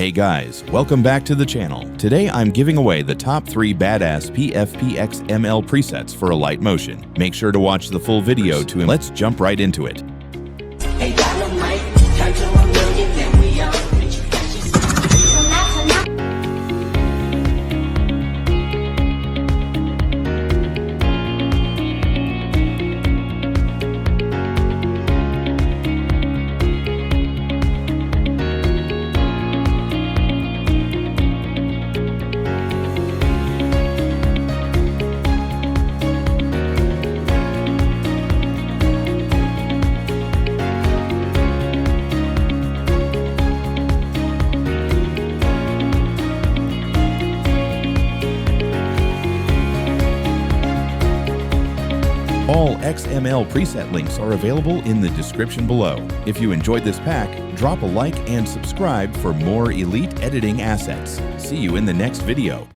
Hey guys, welcome back to the channel. Today I'm giving away the top 3 Badass PFP XML presets for Alight Motion. Make sure to watch the full video to let's jump right into it. Hey, Dynamite, turn to a million, then we on. All XML preset links are available in the description below. If you enjoyed this pack, drop a like and subscribe for more elite editing assets. See you in the next video.